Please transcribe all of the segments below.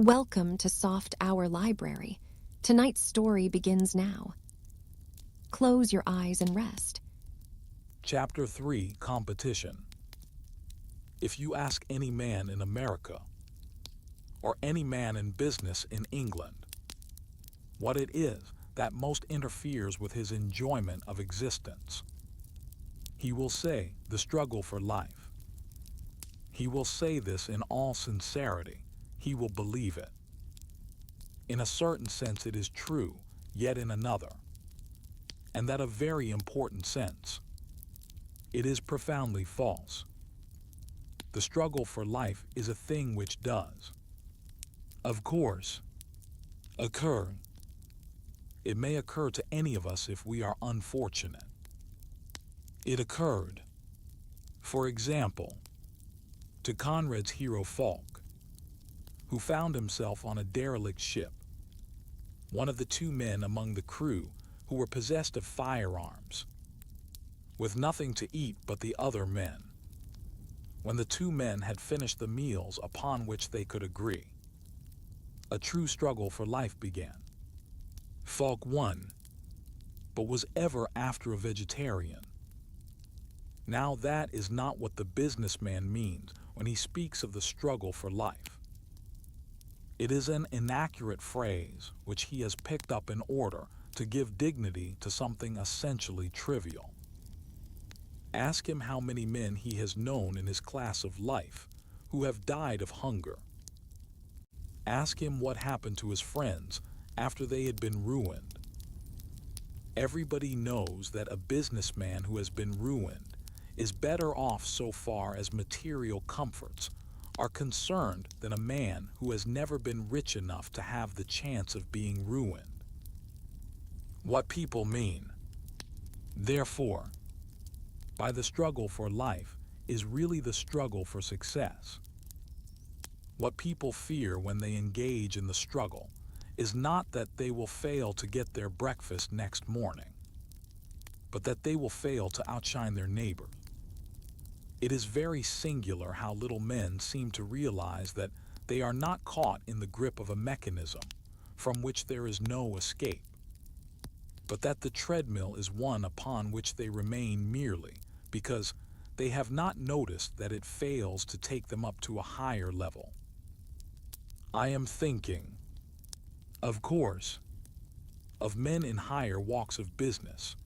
Welcome to Soft Hour Library. Tonight's story begins now. Close your eyes and rest. Chapter 3, Competition. If you ask any man in America, or any man in business in England, what it is that most interferes with his enjoyment of existence, he will say the struggle for life. He will say this in all sincerity. He will believe it. In a certain sense it is true, yet in another, and that a very important sense, it is profoundly false. The struggle for life is a thing which does, of course, occur. It may occur to any of us if we are unfortunate. It occurred, for example, to Conrad's hero Falk, who found himself on a derelict ship, one of the two men among the crew who were possessed of firearms, with nothing to eat but the other men. When the two men had finished the meals upon which they could agree, a true struggle for life began. Falk won, but was ever after a vegetarian. Now that is not what the businessman means when he speaks of the struggle for life. It is an inaccurate phrase which he has picked up in order to give dignity to something essentially trivial. Ask him how many men he has known in his class of life who have died of hunger. Ask him what happened to his friends after they had been ruined. Everybody knows that a businessman who has been ruined is better off so far as material comforts are concerned than a man who has never been rich enough to have the chance of being ruined. What people mean, therefore, by the struggle for life is really the struggle for success. What people fear when they engage in the struggle is not that they will fail to get their breakfast next morning, but that they will fail to outshine their neighbors. It is very singular how little men seem to realize that they are not caught in the grip of a mechanism from which there is no escape, but that the treadmill is one upon which they remain merely because they have not noticed that it fails to take them up to a higher level. I am thinking, of course, of men in higher walks of business,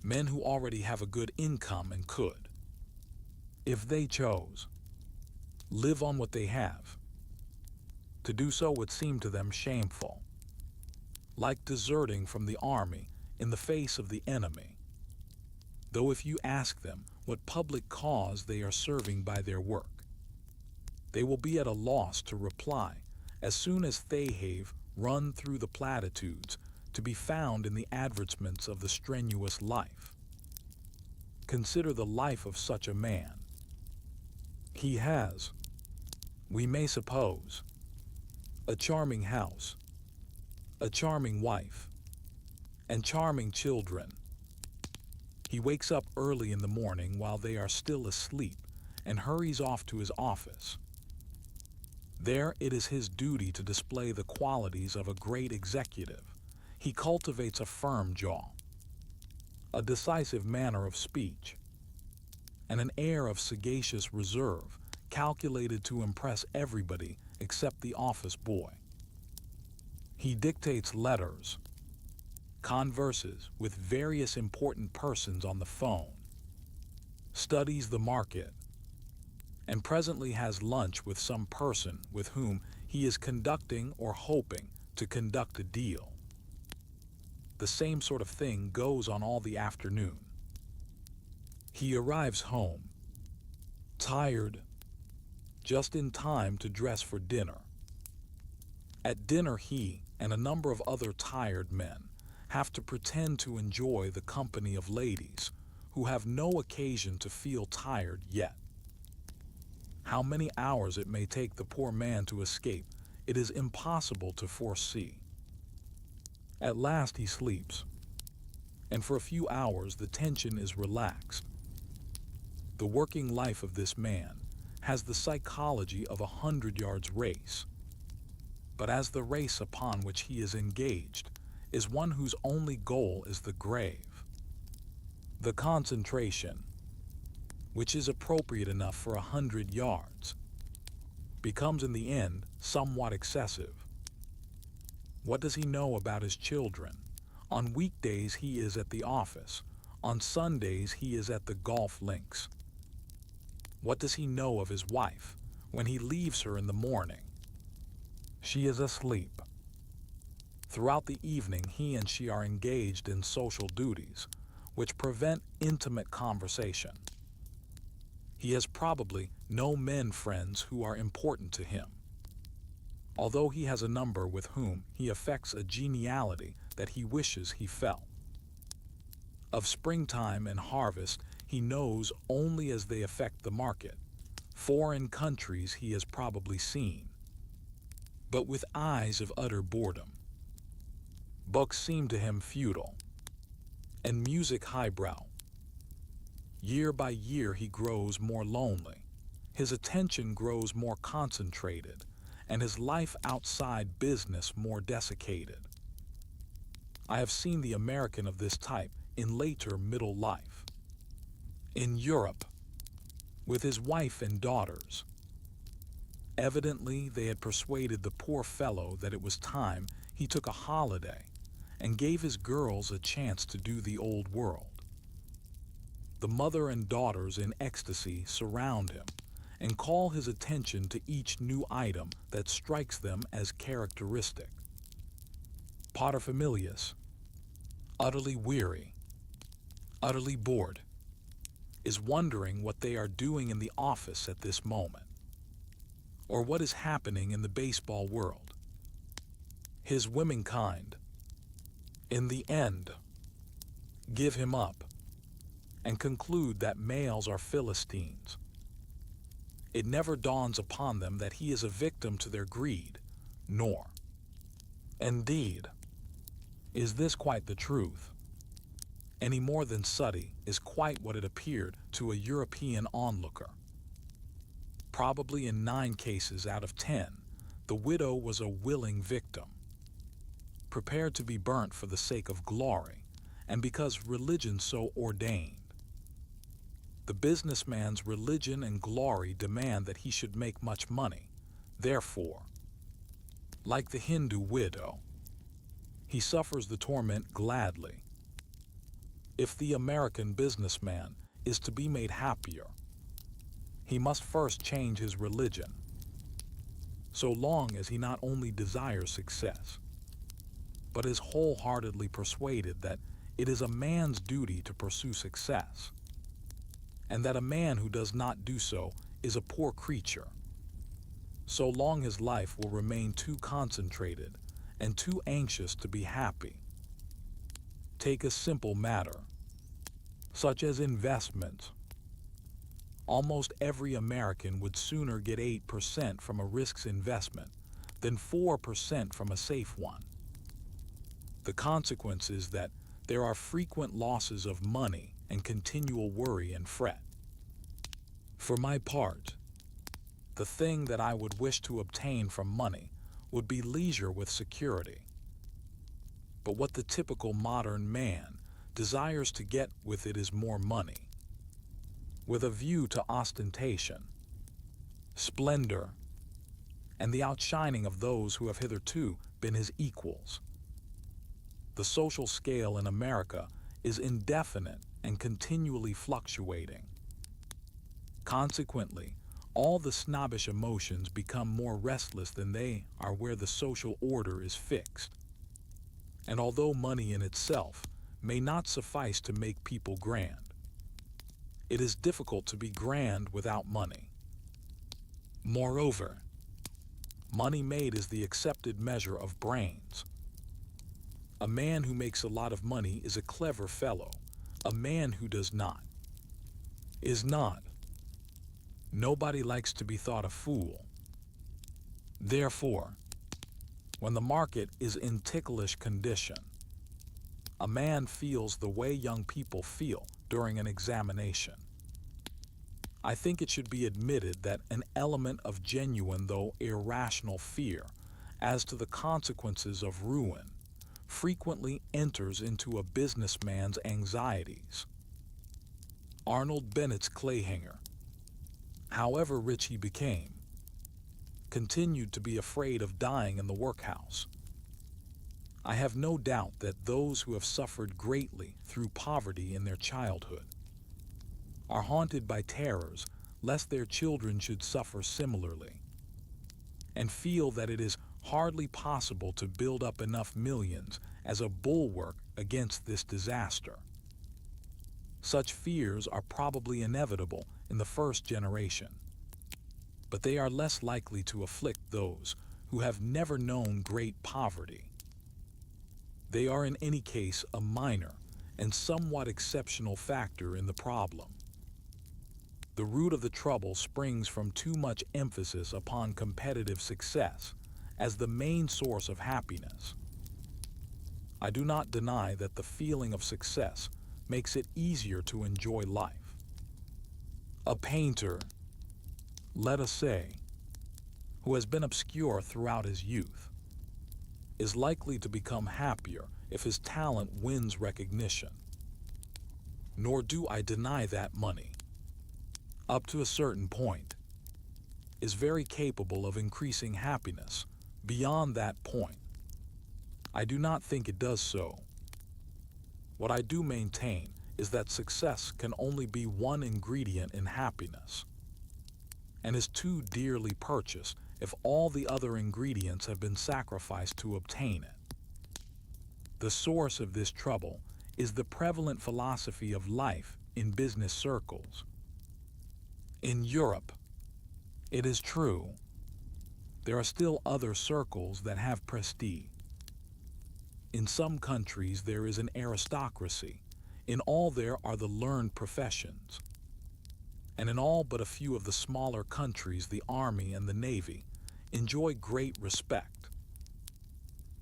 men who already have a good income and could, if they chose, live on what they have. To do so would seem to them shameful, like deserting from the army in the face of the enemy. Though if you ask them what public cause they are serving by their work, they will be at a loss to reply as soon as they have run through the platitudes to be found in the advertisements of the strenuous life. Consider the life of such a man. He has, we may suppose, a charming house, a charming wife, and charming children. He wakes up early in the morning while they are still asleep and hurries off to his office. There it is his duty to display the qualities of a great executive. He cultivates a firm jaw, a decisive manner of speech, and an air of sagacious reserve calculated to impress everybody except the office boy. He dictates letters, converses with various important persons on the phone, studies the market, and presently has lunch with some person with whom he is conducting or hoping to conduct a deal. The same sort of thing goes on all the afternoon. He arrives home, tired, just in time to dress for dinner. At dinner he and a number of other tired men have to pretend to enjoy the company of ladies who have no occasion to feel tired yet. How many hours it may take the poor man to escape, it is impossible to foresee. At last he sleeps, and for a few hours the tension is relaxed. The working life of this man has the psychology of a 100 yards race. but as the race upon which he is engaged is one whose only goal is the grave. The concentration, which is appropriate enough for 100 yards, becomes in the end somewhat excessive. What does he know about his children? On weekdays he is at the office. On Sundays he is at the golf links. What does he know of his wife when he leaves her in the morning? She is asleep. Throughout the evening he and she are engaged in social duties, which prevent intimate conversation. He has probably no men friends who are important to him, although he has a number with whom he affects a geniality that he wishes he felt. Of springtime and harvest he knows only as they affect the market. Foreign countries he has probably seen, but with eyes of utter boredom. Books seem to him futile, and music highbrow. Year by year he grows more lonely. His attention grows more concentrated, and his life outside business more desiccated. I have seen the American of this type in later middle life. In Europe, with his wife and daughters. Evidently, they had persuaded the poor fellow that it was time he took a holiday and gave his girls a chance to do the old world. The mother and daughters in ecstasy surround him and call his attention to each new item that strikes them as characteristic. Paterfamilias, utterly weary, utterly bored, is wondering what they are doing in the office at this moment, or what is happening in the baseball world. His womenkind, in the end, give him up and conclude that males are Philistines. It never dawns upon them that he is a victim to their greed, nor, indeed, is this quite the truth, any more than Sooty is quite what it appeared to a European onlooker. Probably in 9 cases out of 10, the widow was a willing victim, prepared to be burnt for the sake of glory, and because religion so ordained. The businessman's religion and glory demand that he should make much money. Therefore, like the Hindu widow, he suffers the torment gladly. If the American businessman is to be made happier, he must first change his religion, so long as he not only desires success, but is wholeheartedly persuaded that it is a man's duty to pursue success, and that a man who does not do so is a poor creature. So long his life will remain too concentrated and too anxious to be happy. Take a simple matter, such as investment. Almost every American would sooner get 8% from a risks investment than 4% from a safe one. The consequence is that there are frequent losses of money and continual worry and fret. For my part, the thing that I would wish to obtain from money would be leisure with security. But what the typical modern man desires to get with it is more money, with a view to ostentation, splendor, and the outshining of those who have hitherto been his equals. The social scale in America is indefinite and continually fluctuating. Consequently, all the snobbish emotions become more restless than they are where the social order is fixed. And although money in itself may not suffice to make people grand, it is difficult to be grand without money. Moreover, money made is the accepted measure of brains. A man who makes a lot of money is a clever fellow. A man who does not is not. Nobody likes to be thought a fool. Therefore, when the market is in ticklish condition, a man feels the way young people feel during an examination. I think it should be admitted that an element of genuine though irrational fear as to the consequences of ruin frequently enters into a businessman's anxieties. Arnold Bennett's clayhanger, however rich he became, continued to be afraid of dying in the workhouse. I have no doubt that those who have suffered greatly through poverty in their childhood are haunted by terrors lest their children should suffer similarly, and feel that it is hardly possible to build up enough millions as a bulwark against this disaster. Such fears are probably inevitable in the first generation, but they are less likely to afflict those who have never known great poverty. They are in any case a minor and somewhat exceptional factor in the problem. The root of the trouble springs from too much emphasis upon competitive success as the main source of happiness. I do not deny that the feeling of success makes it easier to enjoy life. A painter, let us say, who has been obscure throughout his youth, is likely to become happier if his talent wins recognition. Nor do I deny that money, up to a certain point, is very capable of increasing happiness. Beyond that point, I do not think it does so. What I do maintain is that success can only be one ingredient in happiness, and is too dearly purchased if all the other ingredients have been sacrificed to obtain it. The source of this trouble is the prevalent philosophy of life in business circles. In Europe, it is true, there are still other circles that have prestige. In some countries there is an aristocracy. In all there are the learned professions. And in all but a few of the smaller countries, the army and the navy enjoy great respect.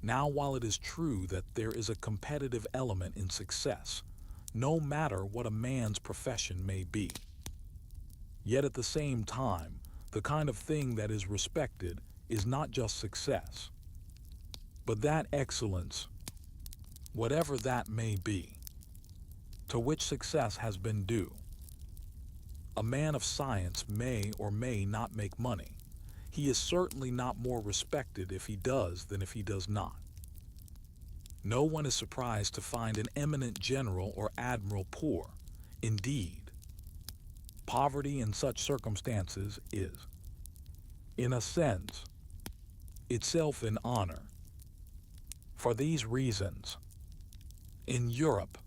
Now, while it is true that there is a competitive element in success, no matter what a man's profession may be, yet at the same time, the kind of thing that is respected is not just success, but that excellence, whatever that may be, to which success has been due. A man of science may or may not make money. He is certainly not more respected if he does than if he does not. No one is surprised to find an eminent general or admiral poor. Indeed, poverty in such circumstances is, in a sense, itself an honor. For these reasons, in Europe,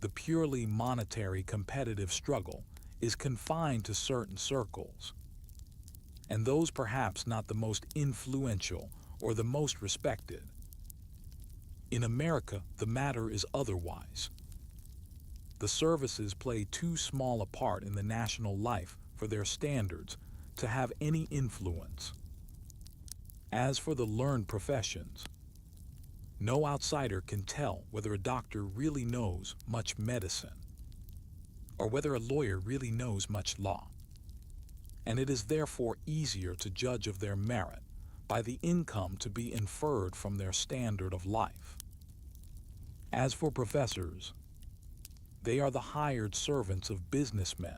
the purely monetary competitive struggle is confined to certain circles, and those perhaps not the most influential or the most respected. In America, the matter is otherwise. The services play too small a part in the national life for their standards to have any influence. As for the learned professions, no outsider can tell whether a doctor really knows much medicine, or whether a lawyer really knows much law, and it is therefore easier to judge of their merit by the income to be inferred from their standard of life. As for professors, they are the hired servants of businessmen,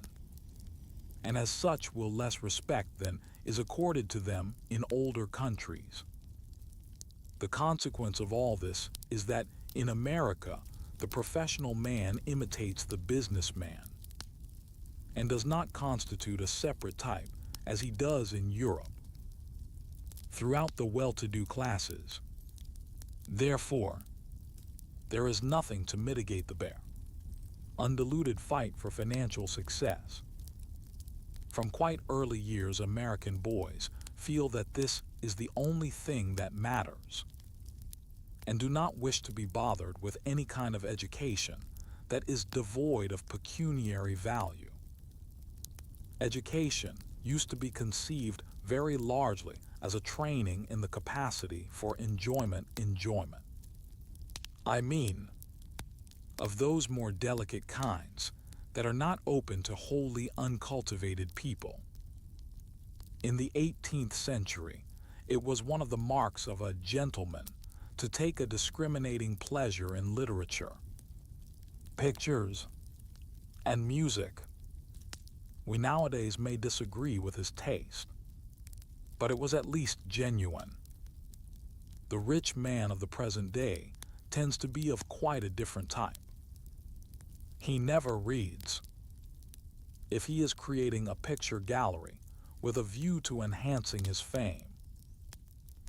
and as such will less respect than is accorded to them in older countries. The consequence of all this is that in America, the professional man imitates the businessman, and does not constitute a separate type as he does in Europe, throughout the well-to-do classes. Therefore, there is nothing to mitigate the bare, undiluted fight for financial success. From quite early years, American boys feel that this is the only thing that matters, and do not wish to be bothered with any kind of education that is devoid of pecuniary value. Education used to be conceived very largely as a training in the capacity for enjoyment. I mean, of those more delicate kinds that are not open to wholly uncultivated people. In the 18th century, It was one of the marks of a gentleman to take a discriminating pleasure in literature, pictures, and music. We nowadays may disagree with his taste, but it was at least genuine. The rich man of the present day tends to be of quite a different type. He never reads. If he is creating a picture gallery with a view to enhancing his fame,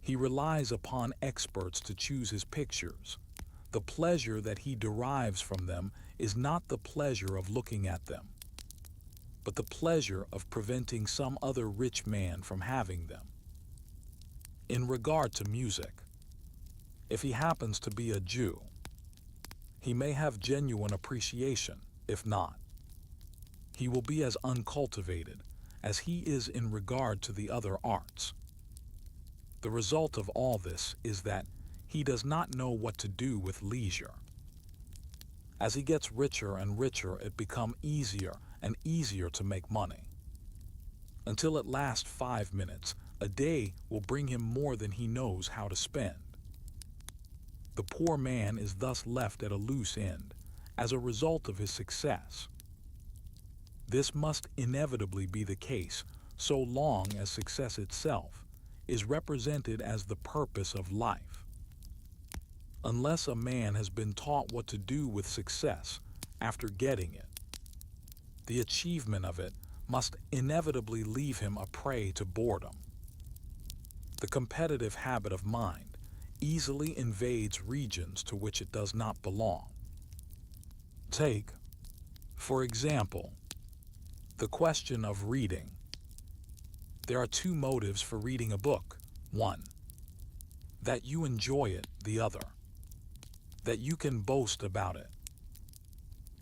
he relies upon experts to choose his pictures. The pleasure that he derives from them is not the pleasure of looking at them, but the pleasure of preventing some other rich man from having them. In regard to music, if he happens to be a Jew, he may have genuine appreciation. If not, he will be as uncultivated as he is in regard to the other arts. The result of all this is that he does not know what to do with leisure. As he gets richer and richer, it becomes easier and easier to make money, until at last 5 minutes a day will bring him more than he knows how to spend. The poor man is thus left at a loose end as a result of his success. This must inevitably be the case so long as success itself is represented as the purpose of life. Unless a man has been taught what to do with success after getting it, the achievement of it must inevitably leave him a prey to boredom. The competitive habit of mind easily invades regions to which it does not belong. Take, for example, the question of reading. There are two motives for reading a book. One, that you enjoy it. The other, that you can boast about it.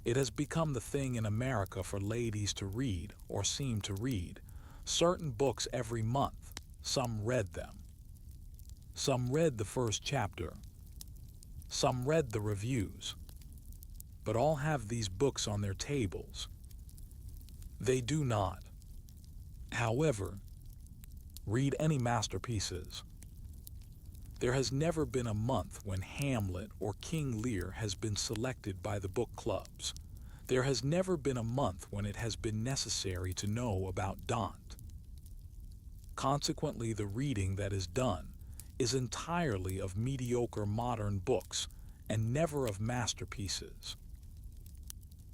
It has become the thing in America for ladies to read, or seem to read, certain books every month. Some read them. Some read the first chapter. Some read the reviews. But all have these books on their tables. They do not, however, read any masterpieces. There has never been a month when Hamlet or King Lear has been selected by the book clubs. There has never been a month when it has been necessary to know about Dante. Consequently, the reading that is done is entirely of mediocre modern books and never of masterpieces.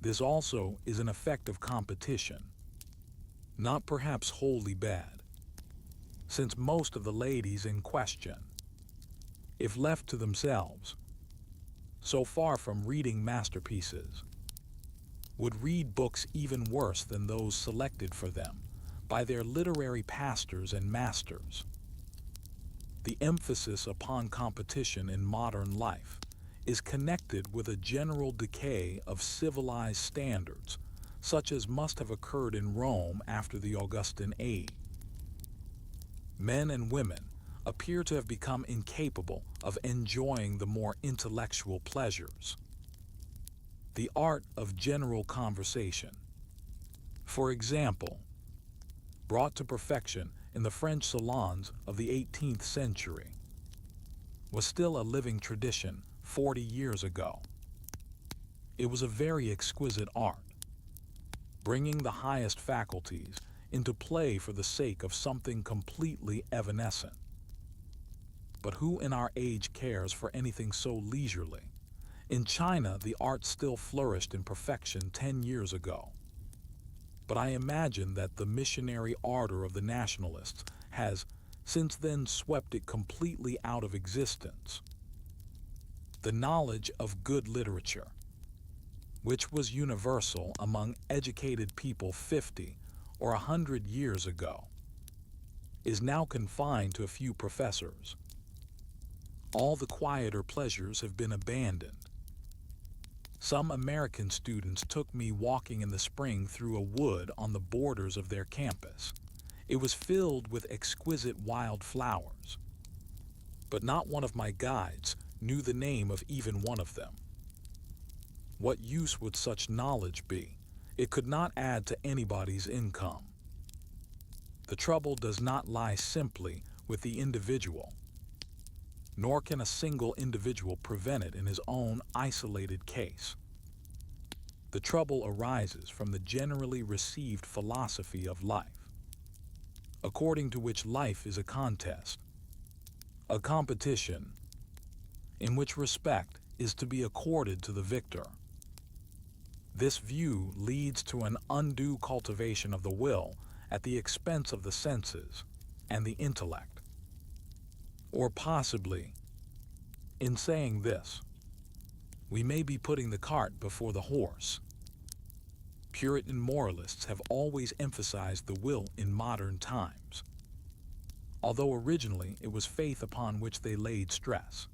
This also is an effect of competition, not perhaps wholly bad, since most of the ladies in question, if left to themselves, so far from reading masterpieces, would read books even worse than those selected for them by their literary pastors and masters. The emphasis upon competition in modern life is connected with a general decay of civilized standards, such as must have occurred in Rome after the Augustan age. Men and women appear to have become incapable of enjoying the more intellectual pleasures. The art of general conversation, for example, brought to perfection in the French salons of the 18th century, was still a living tradition 40 years ago. It was a very exquisite art, bringing the highest faculties into play for the sake of something completely evanescent. But who in our age cares for anything so leisurely? In China, the art still flourished in perfection 10 years ago. But I imagine that the missionary ardor of the nationalists has since then swept it completely out of existence. The knowledge of good literature, which was universal among educated people 50 or 100 years ago, is now confined to a few professors. All the quieter pleasures have been abandoned. Some American students took me walking in the spring through a wood on the borders of their campus. It was filled with exquisite wild flowers, but not one of my guides knew the name of even one of them. What use would such knowledge be? It could not add to anybody's income. The trouble does not lie simply with the individual, nor can a single individual prevent it in his own isolated case. The trouble arises from the generally received philosophy of life, according to which life is a contest, a competition, in which respect is to be accorded to the victor. This view leads to an undue cultivation of the will at the expense of the senses and the intellect. Or possibly, in saying this, we may be putting the cart before the horse. Puritan moralists have always emphasized the will in modern times, although originally it was faith upon which they laid stress.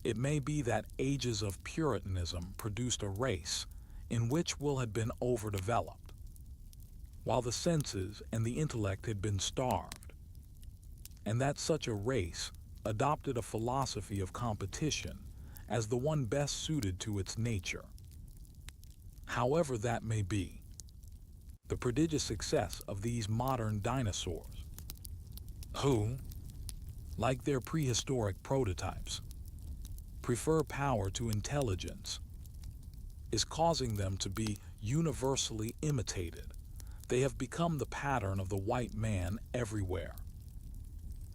It may be that ages of Puritanism produced a race in which will had been overdeveloped, while the senses and the intellect had been starved, and that such a race adopted a philosophy of competition as the one best suited to its nature. However that may be, the prodigious success of these modern dinosaurs, who, like their prehistoric prototypes, prefer power to intelligence, is causing them to be universally imitated. They have become the pattern of the white man everywhere.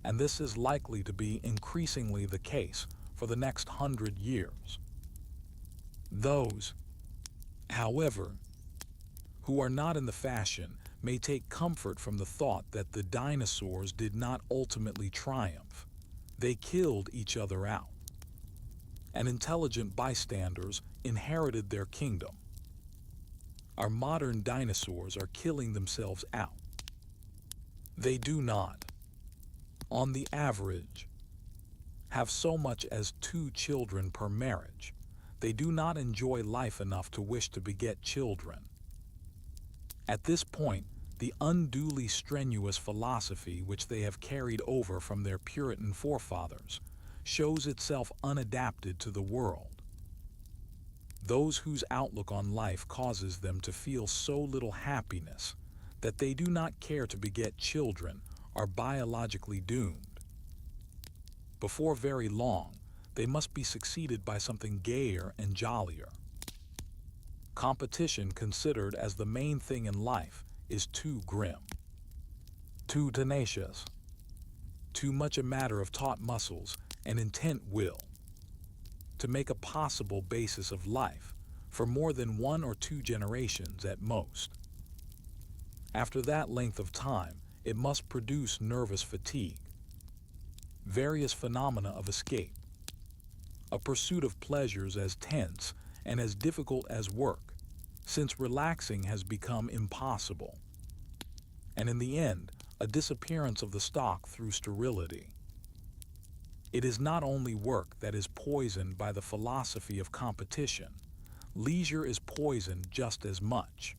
And this is likely to be increasingly the case for the next 100 years. Those, however, who are not in the fashion may take comfort from the thought that the dinosaurs did not ultimately triumph. They killed each other out, and intelligent bystanders inherited their kingdom. Our modern dinosaurs are killing themselves out. They do not, on the average, have so much as 2 children per marriage. They do not enjoy life enough to wish to beget children. At this point, the unduly strenuous philosophy which they have carried over from their Puritan forefathers shows itself unadapted to the world. Those whose outlook on life causes them to feel so little happiness that they do not care to beget children are biologically doomed. Before very long, they must be succeeded by something gayer and jollier. Competition considered as the main thing in life is too grim, too tenacious, too much a matter of taut muscles and intent will, to make a possible basis of life for more than 1 or 2 generations at most. After that length of time, it must produce nervous fatigue, various phenomena of escape, a pursuit of pleasures as tense and as difficult as work, since relaxing has become impossible, and in the end, a disappearance of the stock through sterility. It is not only work that is poisoned by the philosophy of competition. Leisure is poisoned just as much.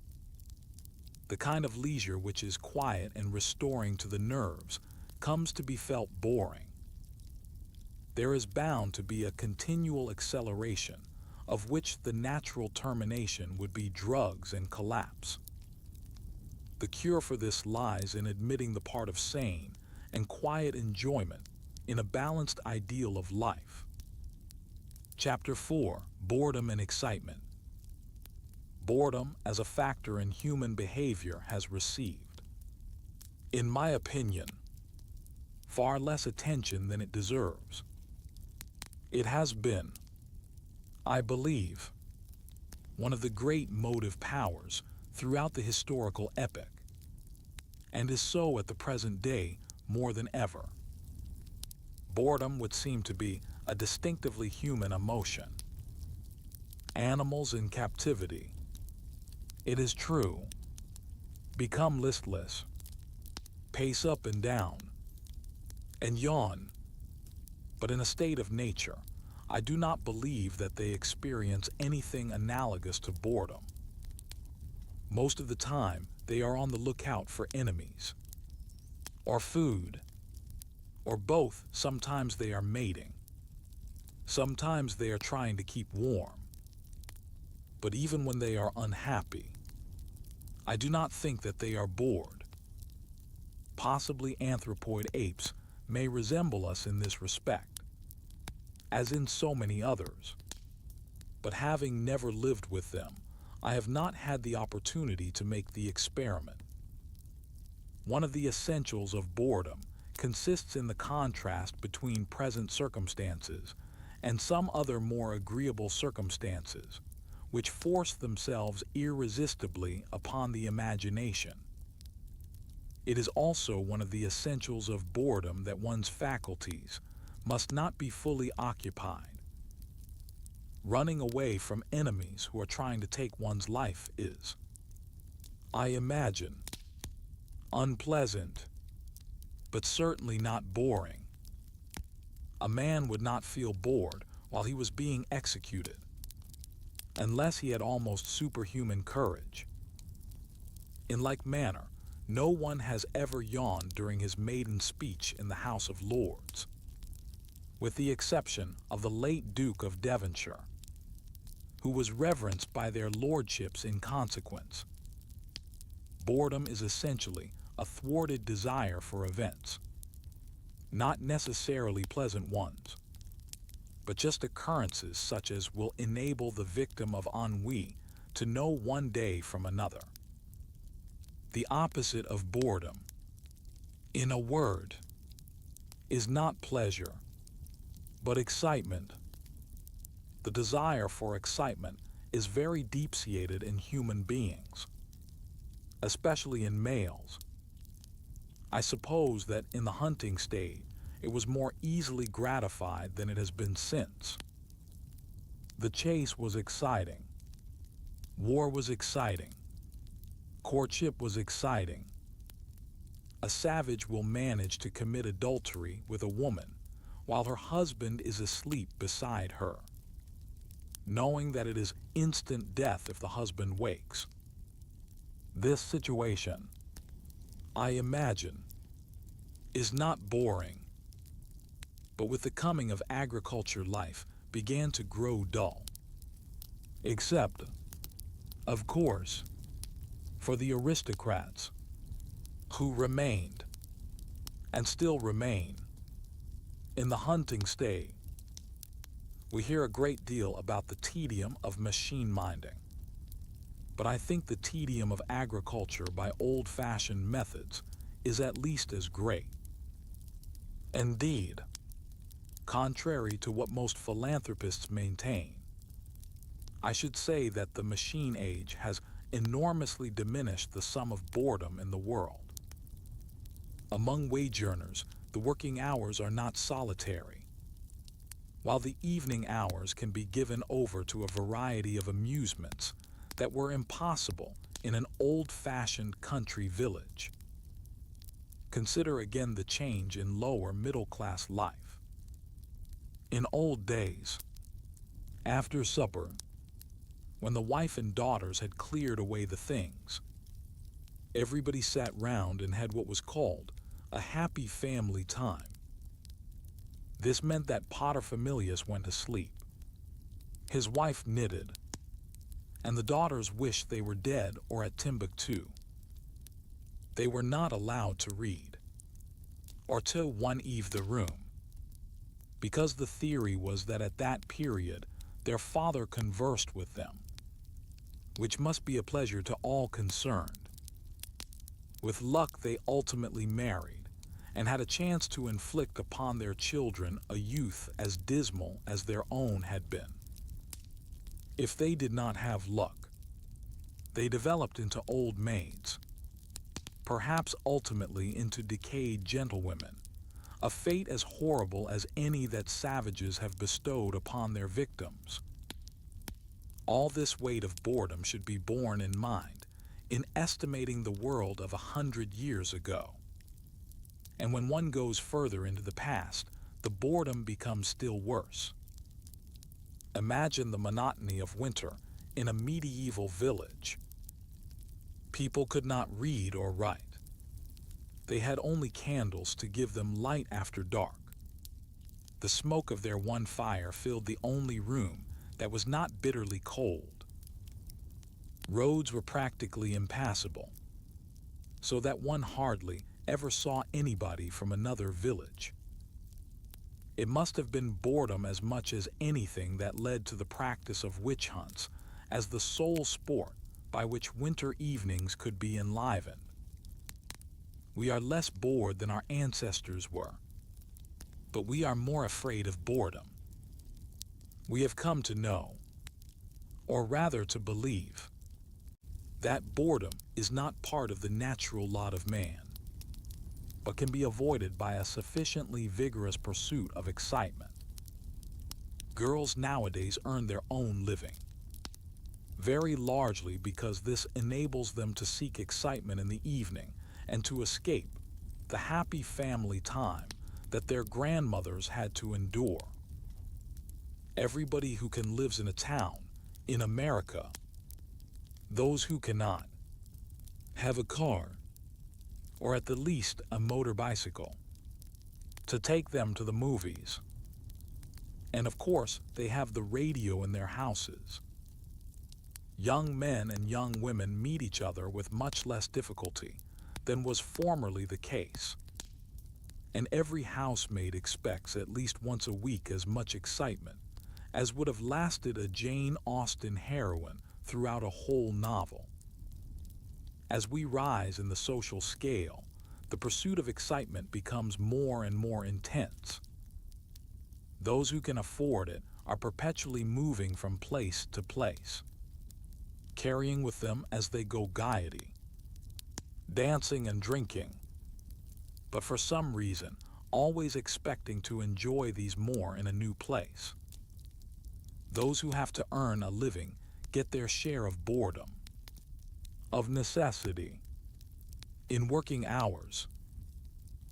The kind of leisure which is quiet and restoring to the nerves comes to be felt boring. There is bound to be a continual acceleration, of which the natural termination would be drugs and collapse. The cure for this lies in admitting the part of sane and quiet enjoyment in a balanced ideal of life. Chapter 4: Boredom and Excitement. Boredom as a factor in human behavior has received, in my opinion, far less attention than it deserves. It has been, I believe, one of the great motive powers throughout the historical epoch, and is so at the present day more than ever. Boredom would seem to be a distinctively human emotion. Animals in captivity, it is true, become listless, pace up and down, and yawn, but in a state of nature, I do not believe that they experience anything analogous to boredom. Most of the time, they are on the lookout for enemies, or food, or both. Sometimes they are mating. Sometimes they are trying to keep warm. But even when they are unhappy, I do not think that they are bored. Possibly anthropoid apes may resemble us in this respect, as in so many others. But having never lived with them, I have not had the opportunity to make the experiment. One of the essentials of boredom consists in the contrast between present circumstances and some other more agreeable circumstances, which force themselves irresistibly upon the imagination. It is also one of the essentials of boredom that one's faculties must not be fully occupied. Running away from enemies who are trying to take one's life is, I imagine, unpleasant, but certainly not boring. A man would not feel bored while he was being executed, unless he had almost superhuman courage. In like manner, no one has ever yawned during his maiden speech in the House of Lords, with the exception of the late Duke of Devonshire, who was reverenced by their lordships in consequence. Boredom is essentially a thwarted desire for events, not necessarily pleasant ones, but just occurrences such as will enable the victim of ennui to know one day from another. The opposite of boredom, in a word, is not pleasure, but excitement. The desire for excitement is very deep-seated in human beings, especially in males. I suppose that in the hunting stage, it was more easily gratified than it has been since. The chase was exciting. War was exciting. Courtship was exciting. A savage will manage to commit adultery with a woman while her husband is asleep beside her, knowing that it is instant death if the husband wakes. This situation, I imagine, is not boring, but with the coming of agriculture life began to grow dull. Except, of course, for the aristocrats, who remained, and still remain, in the hunting stage. We hear a great deal about the tedium of machine minding, but I think the tedium of agriculture by old-fashioned methods is at least as great. Indeed, contrary to what most philanthropists maintain, I should say that the machine age has enormously diminished the sum of boredom in the world. Among wage earners, the working hours are not solitary, while the evening hours can be given over to a variety of amusements that were impossible in an old-fashioned country village. Consider again the change in lower middle-class life. In old days, after supper, when the wife and daughters had cleared away the things, everybody sat round and had what was called a happy family time. This meant that paterfamilias went to sleep, his wife knitted, and the daughters wished they were dead or at Timbuktu. They were not allowed to read, or to one-eve the room, because the theory was that at that period their father conversed with them, which must be a pleasure to all concerned. With luck they ultimately married, and had a chance to inflict upon their children a youth as dismal as their own had been. If they did not have luck, they developed into old maids, perhaps ultimately into decayed gentlewomen, a fate as horrible as any that savages have bestowed upon their victims. All this weight of boredom should be borne in mind in estimating the world of 100 years ago. And when one goes further into the past, the boredom becomes still worse. Imagine the monotony of winter in a medieval village. People could not read or write. They had only candles to give them light after dark. The smoke of their one fire filled the only room that was not bitterly cold. Roads were practically impassable, so that one hardly ever saw anybody from another village. It must have been boredom as much as anything that led to the practice of witch hunts as the sole sport by which winter evenings could be enlivened. We are less bored than our ancestors were, but we are more afraid of boredom. We have come to know, or rather to believe, that boredom is not part of the natural lot of man, but can be avoided by a sufficiently vigorous pursuit of excitement. Girls nowadays earn their own living, very largely because this enables them to seek excitement in the evening and to escape the happy family time that their grandmothers had to endure. Everybody who can lives in a town, in America. Those who cannot have a car, or at the least a motor bicycle, to take them to the movies. And of course, they have the radio in their houses. Young men and young women meet each other with much less difficulty than was formerly the case. And every housemaid expects at least once a week as much excitement as would have lasted a Jane Austen heroine throughout a whole novel. As we rise in the social scale, the pursuit of excitement becomes more and more intense. Those who can afford it are perpetually moving from place to place, carrying with them as they go gaiety, dancing and drinking, but for some reason always expecting to enjoy these more in a new place. Those who have to earn a living get their share of boredom, of necessity, in working hours.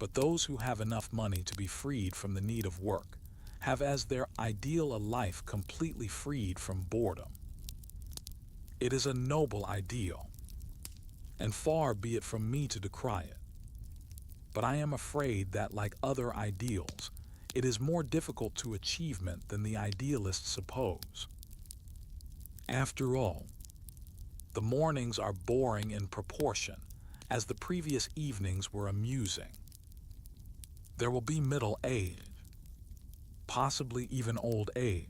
But those who have enough money to be freed from the need of work have as their ideal a life completely freed from boredom. It is a noble ideal, and far be it from me to decry it. But I am afraid that, like other ideals, it is more difficult to achievement than the idealists suppose. After all, the mornings are boring in proportion as the previous evenings were amusing. There will be middle age, possibly even old age.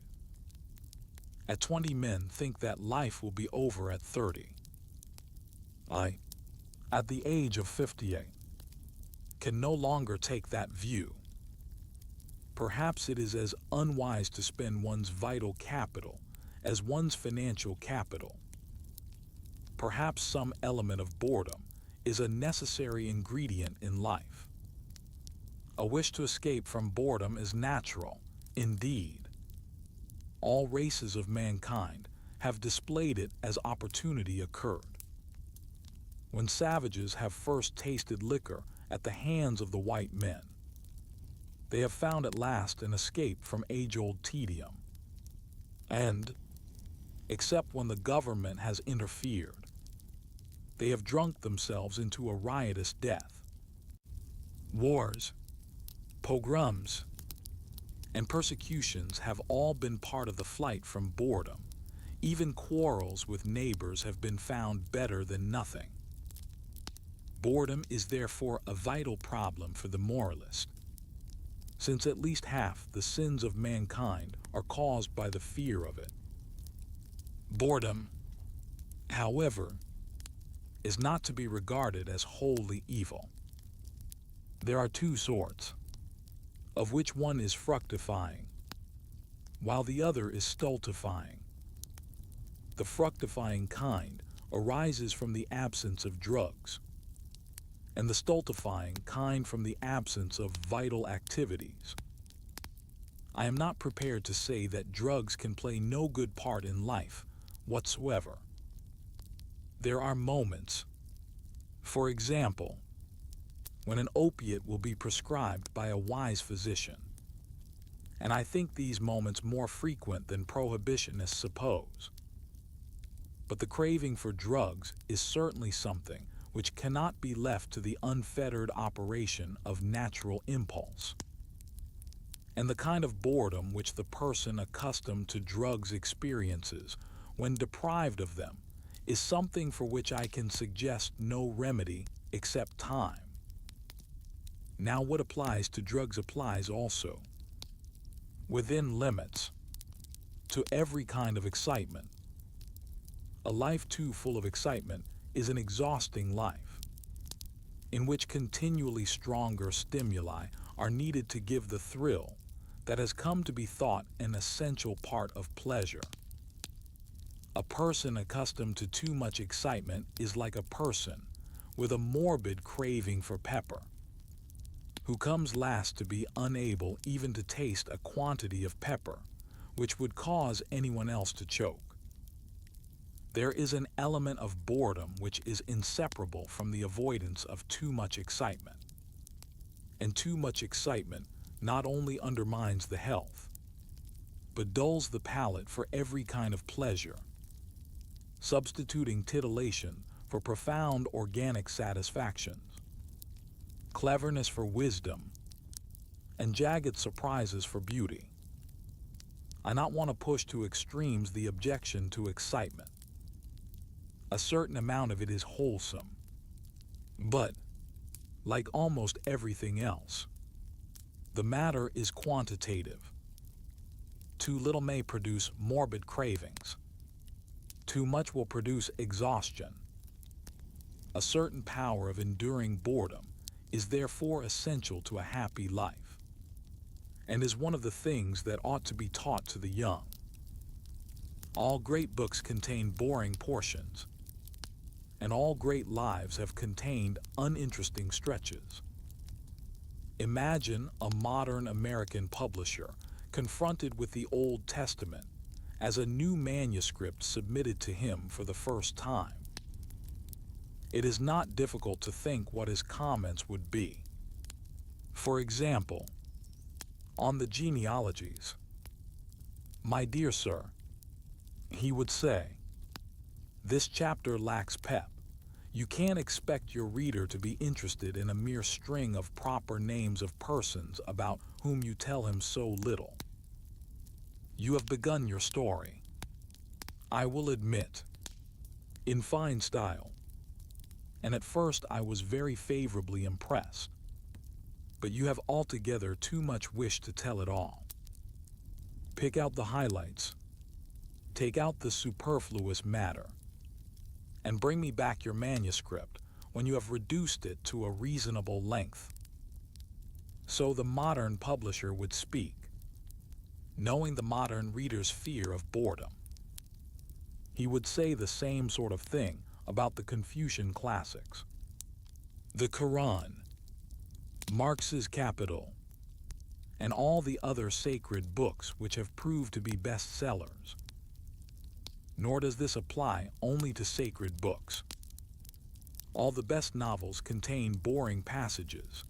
At 20, men think that life will be over at 30. I, at the age of 58, can no longer take that view. Perhaps it is as unwise to spend one's vital capital as one's financial capital. Perhaps some element of boredom is a necessary ingredient in life. A wish to escape from boredom is natural, indeed. All races of mankind have displayed it as opportunity occurred. When savages have first tasted liquor at the hands of the white men, they have found at last an escape from age-old tedium. And, except when the government has interfered, they have drunk themselves into a riotous death. Wars, pogroms, and persecutions have all been part of the flight from boredom. Even quarrels with neighbors have been found better than nothing. Boredom is therefore a vital problem for the moralist, since at least half the sins of mankind are caused by the fear of it. Boredom, however, is not to be regarded as wholly evil. There are two sorts, of which one is fructifying, while the other is stultifying. The fructifying kind arises from the absence of drugs, and the stultifying kind from the absence of vital activities. I am not prepared to say that drugs can play no good part in life whatsoever. There are moments, for example, when an opiate will be prescribed by a wise physician, and I think these moments more frequent than prohibitionists suppose. But the craving for drugs is certainly something which cannot be left to the unfettered operation of natural impulse. And the kind of boredom which the person accustomed to drugs experiences when deprived of them is something for which I can suggest no remedy except time. Now what applies to drugs applies also. Within limits. To every kind of excitement. A life too full of excitement is an exhausting life, in which continually stronger stimuli are needed to give the thrill that has come to be thought an essential part of pleasure. A person accustomed to too much excitement is like a person with a morbid craving for pepper, who comes last to be unable even to taste a quantity of pepper which would cause anyone else to choke. There is an element of boredom which is inseparable from the avoidance of too much excitement. And too much excitement not only undermines the health, but dulls the palate for every kind of pleasure, substituting titillation for profound organic satisfactions, cleverness for wisdom, and jagged surprises for beauty. I not want to push to extremes the objection to excitement. A certain amount of it is wholesome, but, like almost everything else, the matter is quantitative. Too little may produce morbid cravings. Too much will produce exhaustion. A certain power of enduring boredom is therefore essential to a happy life, and is one of the things that ought to be taught to the young. All great books contain boring portions, and all great lives have contained uninteresting stretches. Imagine a modern American publisher confronted with the Old Testament as a new manuscript submitted to him for the first time. It is not difficult to think what his comments would be. For example, on the genealogies. "My dear sir," he would say, "this chapter lacks pep. You can't expect your reader to be interested in a mere string of proper names of persons about whom you tell him so little. You have begun your story, I will admit, in fine style, and at first I was very favorably impressed. But you have altogether too much wish to tell it all. Pick out the highlights, take out the superfluous matter, and bring me back your manuscript when you have reduced it to a reasonable length." So the modern publisher would speak, knowing the modern reader's fear of boredom. He would say the same sort of thing about the Confucian classics, the Quran, Marx's Capital, and all the other sacred books which have proved to be bestsellers. Nor does this apply only to sacred books. All the best novels contain boring passages.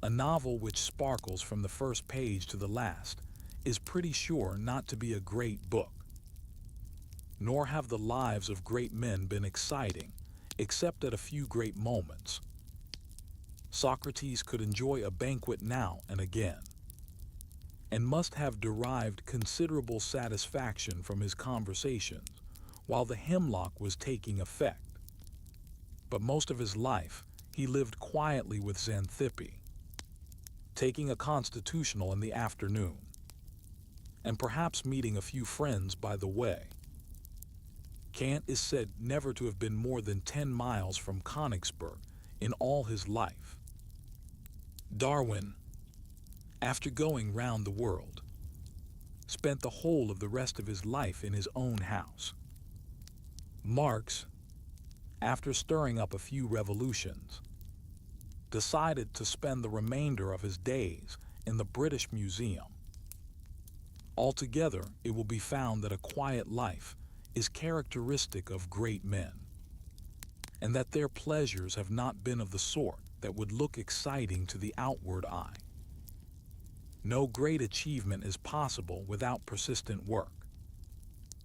A novel which sparkles from the first page to the last is pretty sure not to be a great book. Nor have the lives of great men been exciting, except at a few great moments. Socrates could enjoy a banquet now and again, and must have derived considerable satisfaction from his conversations while the hemlock was taking effect. But most of his life he lived quietly with Xanthippe, taking a constitutional in the afternoon, and perhaps meeting a few friends by the way. Kant is said never to have been more than 10 miles from Königsberg in all his life. Darwin, after going round the world, spent the whole of the rest of his life in his own house. Marx, after stirring up a few revolutions, decided to spend the remainder of his days in the British Museum. Altogether, it will be found that a quiet life is characteristic of great men, and that their pleasures have not been of the sort that would look exciting to the outward eye. No great achievement is possible without persistent work,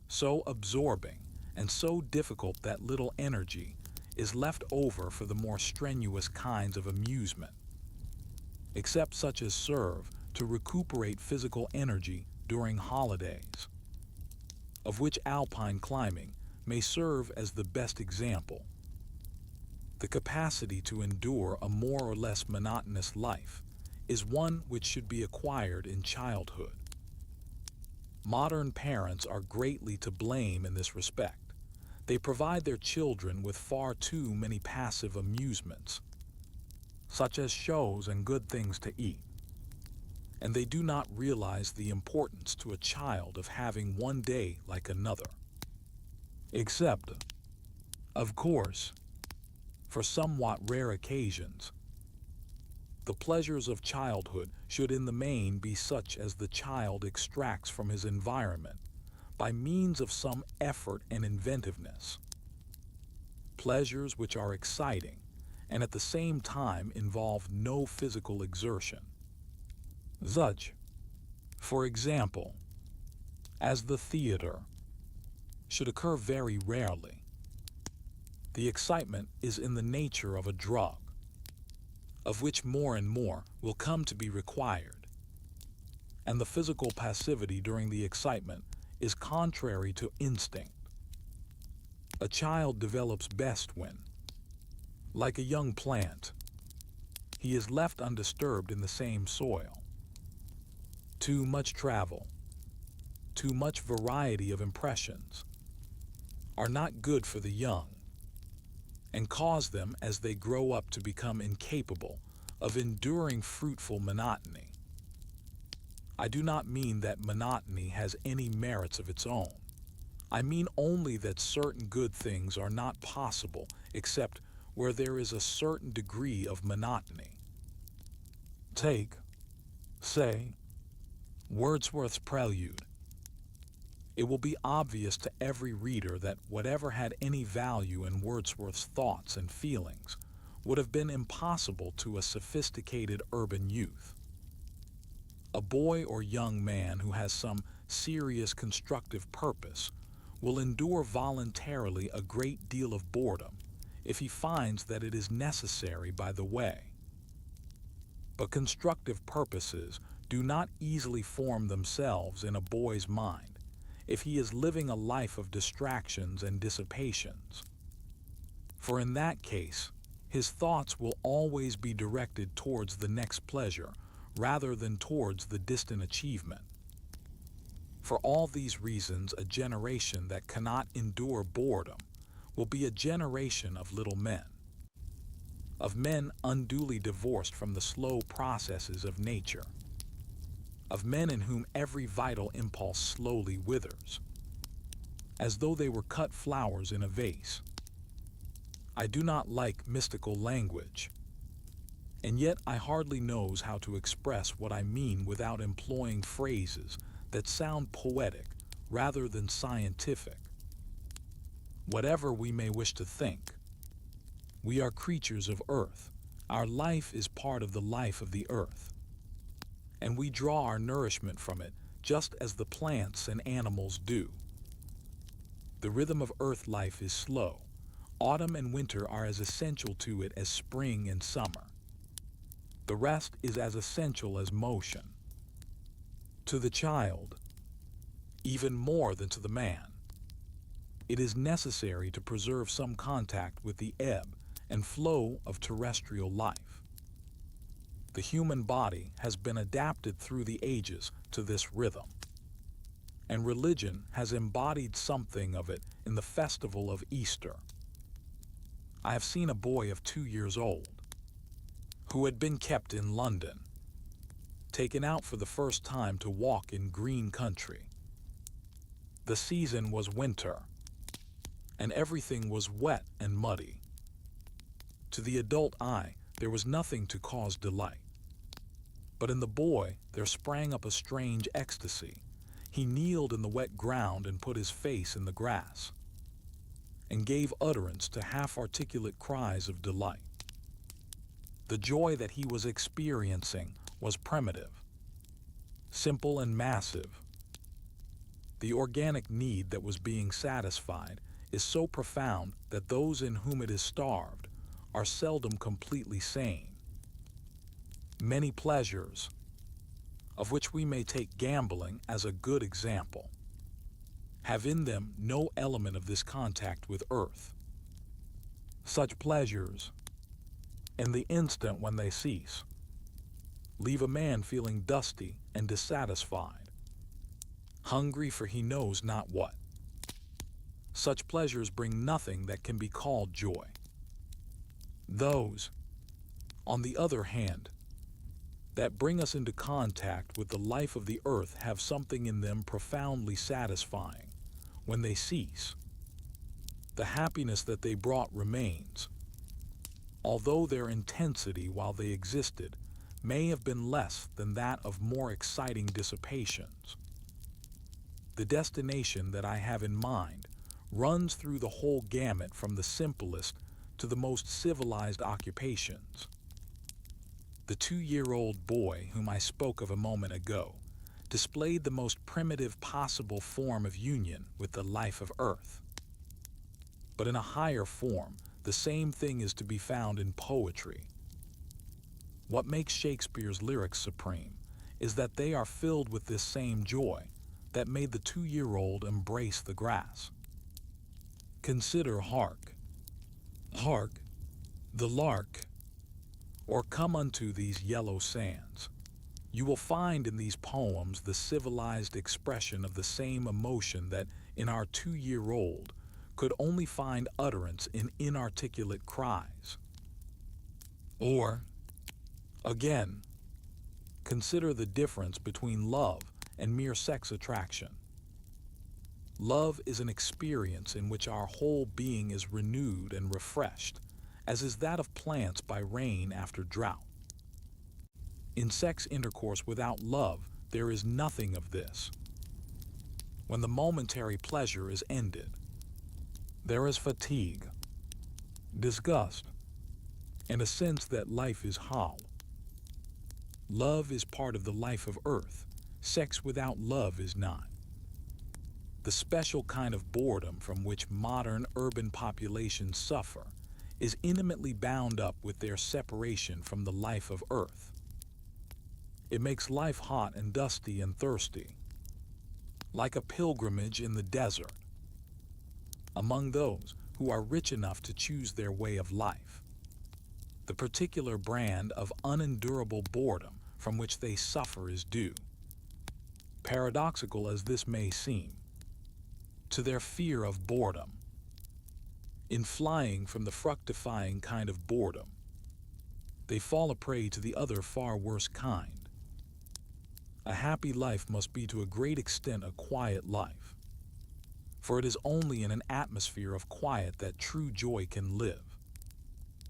so absorbing and so difficult that little energy is left over for the more strenuous kinds of amusement, except such as serve to recuperate physical energy during holidays, of which alpine climbing may serve as the best example. The capacity to endure a more or less monotonous life is one which should be acquired in childhood. Modern parents are greatly to blame in this respect. They provide their children with far too many passive amusements, such as shows and good things to eat, and they do not realize the importance to a child of having one day like another. Except, of course, for somewhat rare occasions. The pleasures of childhood should in the main be such as the child extracts from his environment by means of some effort and inventiveness. Pleasures which are exciting and at the same time involve no physical exertion. Such, for example, as the theater, should occur very rarely. The excitement is in the nature of a drug, of which more and more will come to be required, and the physical passivity during the excitement is contrary to instinct. A child develops best when, like a young plant, he is left undisturbed in the same soil. Too much travel, too much variety of impressions are not good for the young, and cause them as they grow up to become incapable of enduring fruitful monotony. I do not mean that monotony has any merits of its own. I mean only that certain good things are not possible except where there is a certain degree of monotony. Take, say, Wordsworth's Prelude. It will be obvious to every reader that whatever had any value in Wordsworth's thoughts and feelings would have been impossible to a sophisticated urban youth. A boy or young man who has some serious constructive purpose will endure voluntarily a great deal of boredom if he finds that it is necessary by the way. But constructive purposes do not easily form themselves in a boy's mind if he is living a life of distractions and dissipations. For in that case, his thoughts will always be directed towards the next pleasure rather than towards the distant achievement. For all these reasons, a generation that cannot endure boredom will be a generation of little men, of men unduly divorced from the slow processes of nature, of men in whom every vital impulse slowly withers, as though they were cut flowers in a vase. I do not like mystical language, and yet I hardly knows how to express what I mean without employing phrases that sound poetic rather than scientific. Whatever we may wish to think, we are creatures of earth. Our life is part of the life of the earth, and we draw our nourishment from it just as the plants and animals do. The rhythm of earth life is slow. Autumn and winter are as essential to it as spring and summer. The rest is as essential as motion. To the child, even more than to the man, it is necessary to preserve some contact with the ebb and flow of terrestrial life. The human body has been adapted through the ages to this rhythm, and religion has embodied something of it in the festival of Easter. I have seen a boy of 2 years old, who had been kept in London, taken out for the first time to walk in green country. The season was winter, and everything was wet and muddy. To the adult eye, there was nothing to cause delight. But in the boy, there sprang up a strange ecstasy. He kneeled in the wet ground and put his face in the grass, and gave utterance to half-articulate cries of delight. The joy that he was experiencing was primitive, simple and massive. The organic need that was being satisfied is so profound that those in whom it is starved are seldom completely sane. Many pleasures, of which we may take gambling as a good example, have in them no element of this contact with earth. Such pleasures, in the instant when they cease, leave a man feeling dusty and dissatisfied, hungry for he knows not what. Such pleasures bring nothing that can be called joy. Those, on the other hand, that bring us into contact with the life of the earth have something in them profoundly satisfying. When they cease, the happiness that they brought remains, although their intensity while they existed may have been less than that of more exciting dissipations. The destination that I have in mind runs through the whole gamut from the simplest to the most civilized occupations. The 2-year-old boy whom I spoke of a moment ago displayed the most primitive possible form of union with the life of earth. But in a higher form, the same thing is to be found in poetry. What makes Shakespeare's lyrics supreme is that they are filled with this same joy that made the 2-year-old embrace the grass. Consider hark, hark, the lark, or come unto these yellow sands. You will find in these poems the civilized expression of the same emotion that in our 2-year-old could only find utterance in inarticulate cries. Or, again, consider the difference between love and mere sex attraction. Love is an experience in which our whole being is renewed and refreshed, as is that of plants by rain after drought. In sex intercourse without love, there is nothing of this. When the momentary pleasure is ended, there is fatigue, disgust, and a sense that life is hollow. Love is part of the life of earth. Sex without love is not. The special kind of boredom from which modern urban populations suffer is intimately bound up with their separation from the life of earth. It makes life hot and dusty and thirsty, like a pilgrimage in the desert, among those who are rich enough to choose their way of life. The particular brand of unendurable boredom from which they suffer is due, paradoxical as this may seem, to their fear of boredom. In flying from the fructifying kind of boredom, they fall a prey to the other far worse kind. A happy life must be to a great extent a quiet life, for it is only in an atmosphere of quiet that true joy can live.